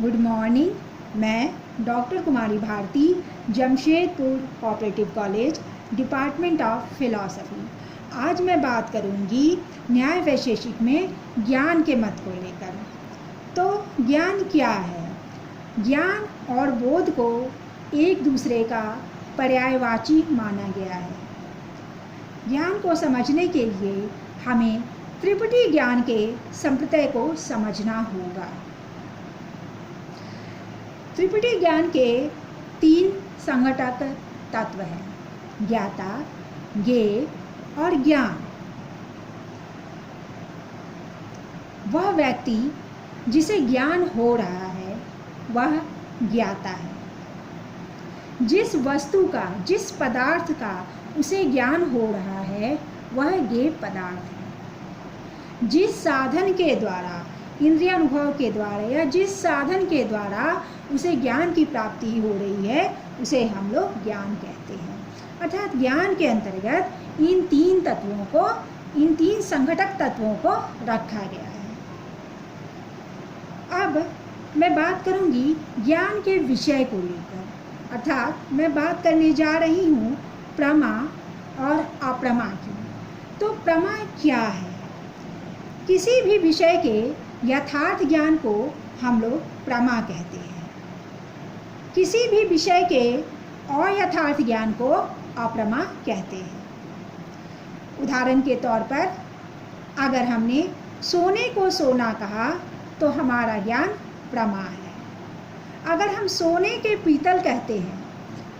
Good morning. मैं doctor Kumari Bharati, Jamshedpur cooperative college, department of philosophy. आज मैं बात करूंगी न्याय वैशेषिक में ज्ञान के मत को लेकर। तो ज्ञान क्या है? ज्ञान और बोध को एक दूसरे का पर्यायवाची माना गया है। ज्ञान को समझने के लिए हमें त्रिपुटी ज्ञान के संप्रत्यय को समझना होगा। त्रिपुटी ज्ञान के 3 संघटक तत्व हैं: ज्ञाता, ज्ञेय और ज्ञान। वह व्यक्ति जिसे ज्ञान हो रहा है वह ज्ञाता है। जिस वस्तु का, जिस पदार्थ का उसे ज्ञान हो रहा है वह ज्ञेय पदार्थ है। जिस साधन के द्वारा, इंद्रिय अनुभव के द्वारा या जिस साधन के द्वारा उसे ज्ञान की प्राप्ति हो रही है उसे हम लोग ज्ञान कहते हैं। अर्थात ज्ञान के अंतर्गत इन 3 तत्वों को, इन 3 संघटक तत्वों को रखा गया है। अब मैं बात करूंगी ज्ञान के विषय को लेकर, अर्थात मैं बात करने जा रही हूँ प्रमा और अप्रमा की। तो प्रमा क्या है? किसी भी विषय के यथार्थ ज्ञान को हम लोग प्रमा कहते हैं। किसी भी विषय के अयथार्थ ज्ञान को अप्रमा कहते हैं। उदाहरण के तौर पर अगर हमने सोने को सोना कहा तो हमारा ज्ञान प्रमा है। अगर हम सोने के पीतल कहते हैं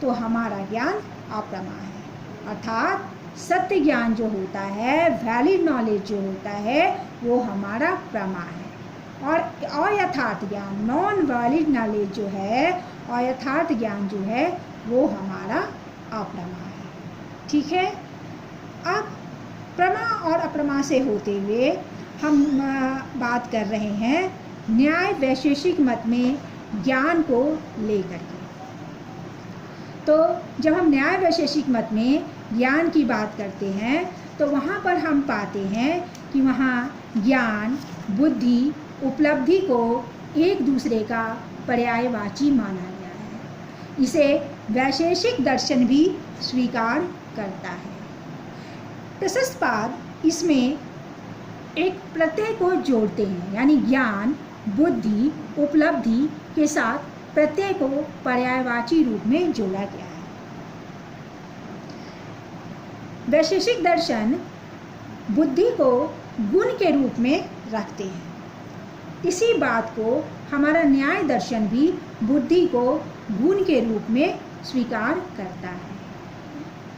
तो हमारा ज्ञान अप्रमा है। अर्थात सत्य ज्ञान जो होता है, वैलिड नॉलेज जो होता है, वो हमारा प्रमा है। और अयथार्थ ज्ञान, नॉन वैलिड नॉलेज जो है, अयथार्थ ज्ञान जो है, वो हमारा अप्रमा है। ठीक है। अब प्रमा और अप्रमा से होते हुए हम बात कर रहे हैं न्याय वैशेषिक मत में ज्ञान को लेकर के। तो जब हम न्याय वैशेषिक मत में ज्ञान की बात करते हैं तो वहाँ पर हम पाते हैं कि वहाँ ज्ञान, बुद्धि, उपलब्धि को एक दूसरे का पर्यायवाची माना गया है। इसे वैशेषिक दर्शन भी स्वीकार करता है। प्रशस्तपाद इसमें एक प्रत्यय को जोड़ते हैं, यानी ज्ञान, बुद्धि, उपलब्धि के साथ प्रत्यय को पर्यायवाची रूप में जोड़ा गया है। वैशेषिक दर्शन बुद्धि को गुण के रूप में रखते हैं। इसी बात को हमारा न्याय दर्शन भी बुद्धि को गुण के रूप में स्वीकार करता है।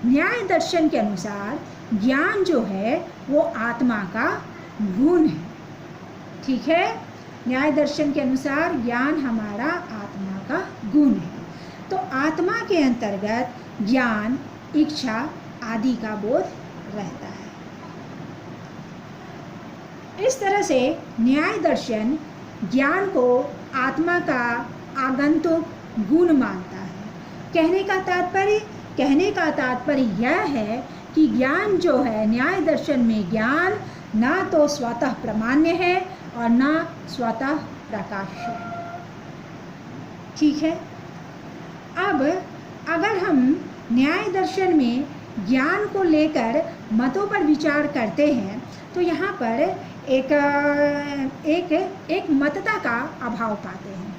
न्याय दर्शन के अनुसार ज्ञान जो है वो आत्मा का गुण है। ठीक है। न्याय दर्शन के अनुसार ज्ञान हमारा आत्मा का गुण है। तो आत्मा के अंतर्गत ज्ञान, इच्छा आदि का बोध रहता है। इस तरह से न्याय दर्शन ज्ञान को आत्मा का आगंतुक गुण मानता है। कहने का तात्पर्य यह है कि ज्ञान जो है, न्याय दर्शन में ज्ञान ना तो स्वतः प्रमाण्य है और ना स्वतः प्रकाश्य है। ठीक है। अब अगर हम न्याय दर्शन में ज्ञान को लेकर मतों पर विचार करते हैं तो यहाँ पर एक मतता का अभाव पाते हैं।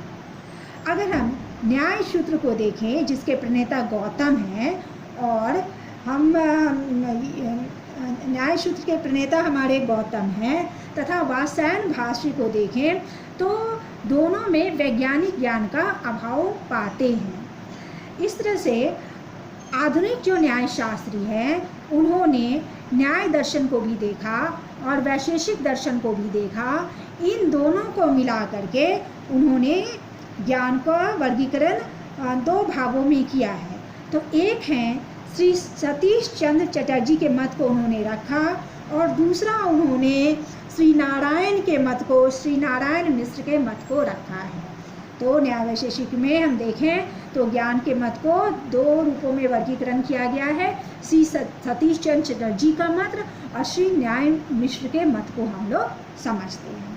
अगर हम न्याय सूत्र को देखें जिसके प्रणेता गौतम हैं और हम न्याय सूत्र के प्रणेता हमारे गौतम हैं तथा वात्सायन भाष्य को देखें तो दोनों में वैज्ञानिक ज्ञान का अभाव पाते हैं। इस तरह से आधुनिक जो न्यायशास्त्री हैं उन्होंने न्याय दर्शन को भी देखा और वैशेषिक दर्शन को भी देखा। इन दोनों को मिला करके उन्होंने ज्ञान का वर्गीकरण 2 भागों में किया है। तो एक है श्री सतीश चंद्र चटर्जी के मत को उन्होंने रखा और दूसरा उन्होंने श्री नारायण के मत को, श्री नारायण मिश्र के मत को रखा है। तो न्याय वैशेषिक में हम देखें तो ज्ञान के मत को 2 रूपों में वर्गीकरण किया गया है। श्री सतीश चंद्र चटर्जी का मत और श्री न्याय मिश्र के मत को हम लोग समझते हैं।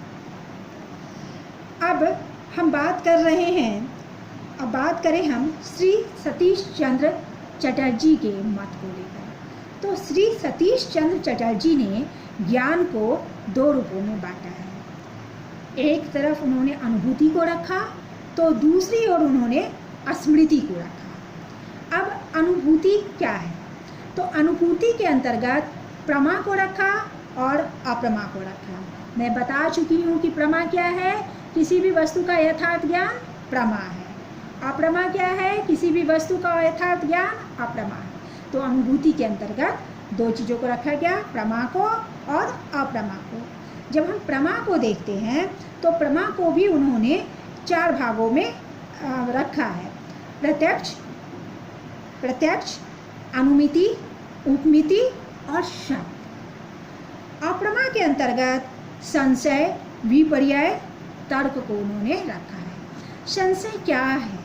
अब हम बात कर रहे हैं, अब बात करें हम श्री सतीश चंद्र चटर्जी के मत को लेकर। तो श्री सतीश चंद्र चटर्जी ने ज्ञान को दो रूपों में बांटा है। एक तरफ उन्होंने अनुभूति को रखा, तो दूसरी ओर उन्होंने स्मृति को रखा। अब अनुभूति क्या है? तो अनुभूति के अंतर्गत प्रमा को रखा और अप्रमा को रखा। मैं बता चुकी हूँ कि प्रमा क्या है? किसी भी वस्तु का यथार्थ ज्ञान प्रमा है। अप्रमा क्या है? किसी भी वस्तु का यथार्थ ज्ञान अप्रमा है। तो अनुभूति के अंतर्गत दो चीज़ों को रखा गया, प्रमा को और अप्रमा को। जब हम प्रमा को देखते हैं तो प्रमा को भी उन्होंने चार भागों में रखा है। प्रत्यक्ष, अनुमिति, उपमिति और शब्द। अप्रमा के अंतर्गत संशय, विपर्यय, तर्क को उन्होंने रखा है। संशय क्या है?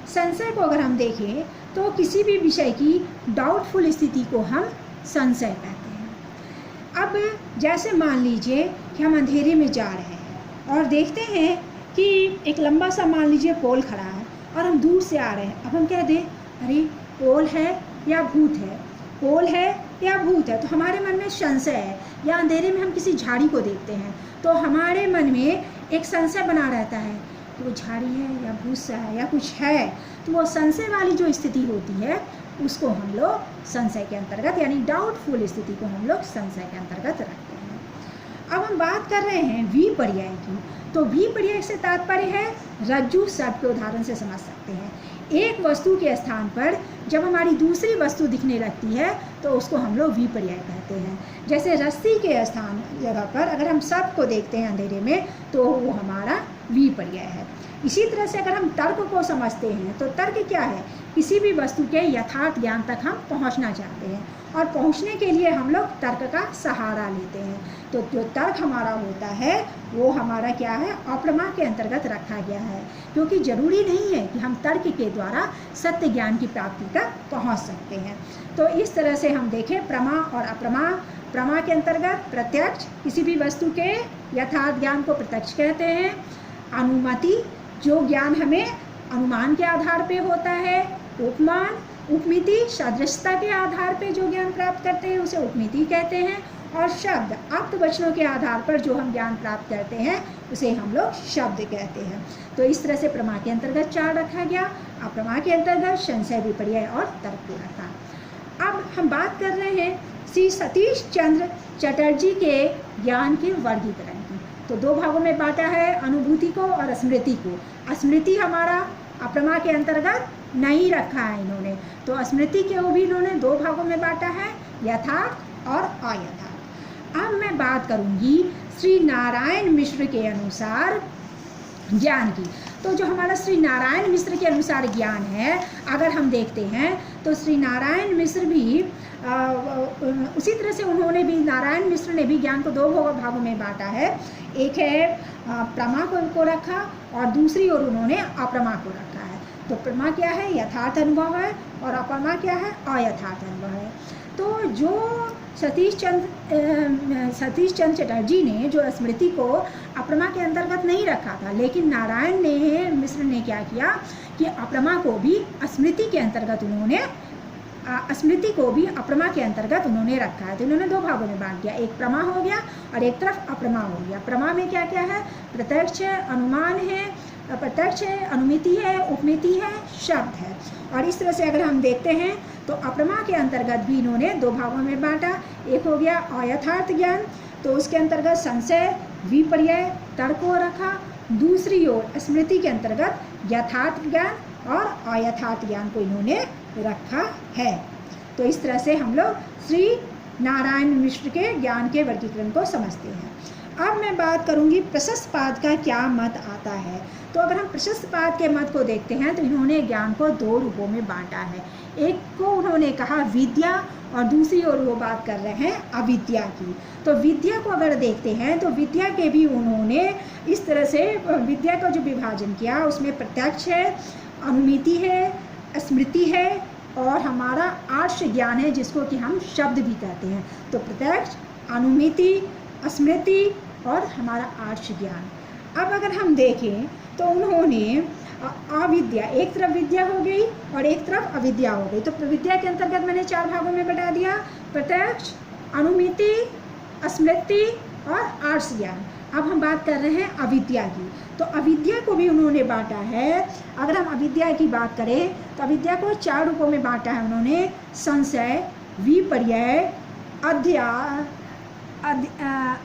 संशय को अगर हम देखें तो किसी भी विषय की डाउटफुल स्थिति को हम संशय कहते हैं। अब जैसे मान लीजिए कि हम अंधेरे में जा रहे हैं और देखते हैं कि एक लंबा सा मान लीजिए पोल खड़ा है और हम दूर से आ रहे हैं। अब हम कह दें अरे पोल है या भूत है, पोल है या भूत है, तो हमारे मन में संशय है। या अंधेरे में हम किसी झाड़ी को देखते हैं तो हमारे मन में एक संशय बना रहता है कि वो झाड़ी है या भूत सा है या कुछ है। तो वो संशय वाली जो स्थिति होती है उसको हम लोग संशय के अंतर्गत, यानी डाउटफुल स्थिति को हम लोग संशय के अंतर्गत रखते हैं। अब हम बात कर रहे हैं विपर्यय की। तो विपर्यय से तात्पर्य है रज्जु सर्प के उदाहरण से समझ सकते हैं। एक वस्तु के स्थान पर जब हमारी दूसरी वस्तु दिखने लगती है तो उसको हम लोग विपर्यय कहते हैं। जैसे रस्सी के स्थान जगह पर अगर हम सर्प को देखते हैं अंधेरे में तो वो हमारा विपर्यय है। इसी तरह से अगर हम तर्क को समझते हैं तो तर्क क्या है? किसी भी वस्तु के यथार्थ ज्ञान तक हम पहुंचना चाहते हैं और पहुंचने के लिए हम लोग तर्क का सहारा लेते हैं। तो जो तर्क हमारा होता है वो हमारा क्या है? अप्रमा के अंतर्गत रखा गया है, क्योंकि ज़रूरी नहीं है कि हम तर्क के द्वारा सत्य ज्ञान की प्राप्ति तक पहुंच सकते हैं। तो इस तरह से हम देखें प्रमा और अप्रमा। प्रमा के अंतर्गत प्रत्यक्ष, किसी भी वस्तु के यथार्थ ज्ञान को प्रत्यक्ष कहते हैं। अनुमति, जो ज्ञान हमें अनुमान के आधार पे होता है। उपमान, उपमिति, सदृशता के आधार पे जो ज्ञान प्राप्त करते हैं उसे उपमिति कहते हैं। और शब्द, आप्त वचनों के आधार पर जो हम ज्ञान प्राप्त करते हैं उसे हम लोग शब्द कहते हैं। तो इस तरह से प्रमा के अंतर्गत चार रखा गया, अप्रमा के अंतर्गत संशय, विपर्यय और तर्क को रखा। अब हम बात कर रहे हैं श्री सतीश चंद्र चटर्जी के ज्ञान के वर्गीकरण की। तो दो भागों में बांटा है, अनुभूति को और स्मृति को। स्मृति हमारा अप्रमा के अंतर्गत नहीं रखा है इन्होंने, तो स्मृति को भी इन्होंने दो भागों में बांटा है, यथार्थ और अयथार्थ। अब मैं बात करूंगी श्री नारायण मिश्र के अनुसार ज्ञान की। तो जो हमारा श्री नारायण मिश्र के अनुसार ज्ञान है, अगर हम देखते हैं तो श्री नारायण मिश्र भी उसी तरह से उन्होंने भी, नारायण मिश्र ने भी ज्ञान को दो भागों में बांटा है। एक है प्रमा को रखा और दूसरी ओर उन्होंने अप्रमा को रखा है। तो प्रमा क्या है? यथार्थ अनुभव है और अप्रमा क्या है? अयथार्थ अनुभव है। तो जो सतीश चंद्र चटर्जी ने जो स्मृति को अप्रमा के अंतर्गत नहीं रखा था, लेकिन नारायण मिश्र ने क्या किया कि अप्रमा को भी स्मृति के अंतर्गत उन्होंने स्मृति को भी अप्रमा के अंतर्गत उन्होंने रखा है। तो उन्होंने दो भागों में बांट दिया, एक प्रमा हो गया और एक तरफ अप्रमा हो गया। प्रमा में क्या क्या है? प्रत्यक्ष है, अनुमान है, प्रत्यक्ष है, अनुमिति है, उपमिति है, शब्द है। और इस तरह से अगर हम देखते हैं तो अप्रमा के अंतर्गत भी इन्होंने दो भागों में बांटा। एक हो गया अयथार्थ ज्ञान, तो उसके अंतर्गत संशय, विपर्यय, तर्क को रखा। दूसरी ओर स्मृति के अंतर्गत यथार्थ ज्ञान और अयथार्थ ज्ञान को इन्होंने रखा है। तो इस तरह से हम लोग श्री नारायण मिश्र के ज्ञान के वर्गीकरण को समझते हैं। अब मैं बात करूंगी प्रशस्तपाद का क्या मत आता है। तो अगर हम प्रशस्तपाद के मत को देखते हैं तो इन्होंने ज्ञान को दो रूपों में बांटा है। एक को उन्होंने कहा विद्या और दूसरी ओर वो बात कर रहे हैं अविद्या की। तो विद्या को अगर देखते हैं तो विद्या के भी उन्होंने इस तरह से विद्या का जो विभाजन किया उसमें प्रत्यक्ष है, अनुमिति है, स्मृति है और हमारा आर्ष ज्ञान है जिसको कि हम शब्द भी कहते हैं। तो प्रत्यक्ष, अनुमिति, स्मृति और हमारा आर्ष ज्ञान। अब अगर हम देखें तो उन्होंने अविद्या, एक तरफ विद्या हो गई और एक तरफ अविद्या हो गई। तो विद्या के अंतर्गत मैंने 4 भागों में बता दिया, प्रत्यक्ष, अनुमिति, स्मृति और आर्ष ज्ञान। अब हम बात कर रहे हैं अविद्या की। तो अविद्या को भी उन्होंने बांटा है। अगर हम अविद्या की बात करें तो अविद्या को 4 रूपों में बांटा है उन्होंने, संशय, विपर्यय,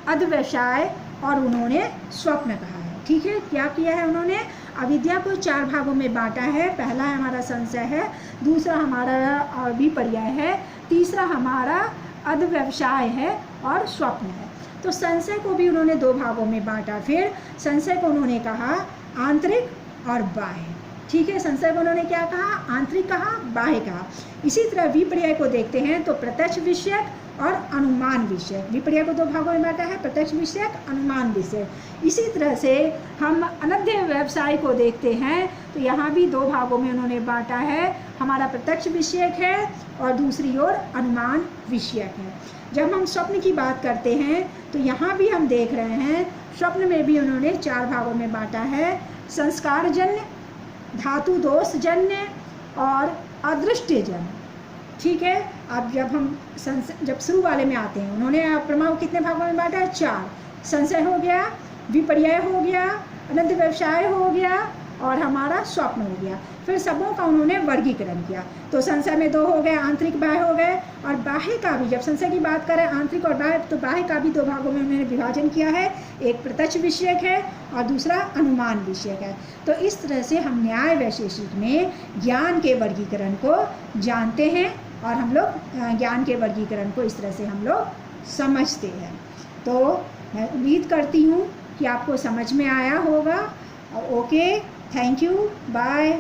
अध्यवसाय और उन्होंने स्वप्न कहा है। ठीक है, क्या किया है उन्होंने? अविद्या को 4 भागों में बांटा है। पहला हमारा संशय है, दूसरा हमारा विपर्यय है, तीसरा हमारा अध्यवसाय है और स्वप्न है। तो संशय को भी उन्होंने 2 भागों में बांटा। फिर संशय को उन्होंने कहा आंतरिक और बाह्य। ठीक है, संशय को उन्होंने क्या कहा? आंतरिक कहा, बाह्य कहा। इसी तरह विपर्यय को देखते हैं तो प्रत्यक्ष विषयक और अनुमान विषयक। विपर्यय को 2 भागों में बांटा है, प्रत्यक्ष विषयक, अनुमान विषयक। इसी तरह से हम अनध्य व्यवसाय को देखते हैं तो यहाँ भी 2 भागों में उन्होंने बांटा है, हमारा प्रत्यक्ष विषयक है और दूसरी ओर अनुमान विषयक है। जब हम स्वप्न की बात करते हैं तो यहाँ भी हम देख रहे हैं स्वप्न में भी उन्होंने 4 भागों में बांटा है, संस्कारजन्य, धातु दोषजन्य और अदृष्टजन्य। ठीक है, अब जब शुरू वाले में आते हैं उन्होंने प्रमा को कितने भागों में बांटा है? 4। संशय हो गया, विपर्यय हो गया, अनंत व्यवसाय हो गया और हमारा स्वप्न हो गया। फिर सबों का उन्होंने वर्गीकरण किया। तो संशय में 2 हो गए, आंतरिक बाह्य हो गए, और बाह्य का भी, जब संशय की बात करें आंतरिक और बाह्य, तो बाह्य का भी 2 भागों में उन्होंने विभाजन किया है, एक प्रत्यक्ष विषयक है और दूसरा अनुमान विषयक है। तो इस तरह से हम न्याय वैशेषिक में ज्ञान के वर्गीकरण को जानते हैं और हम लोग ज्ञान के वर्गीकरण को इस तरह से हम लोग समझते हैं। तो मैं उम्मीद करती हूँ कि आपको समझ में आया होगा। Okay, thank you, bye.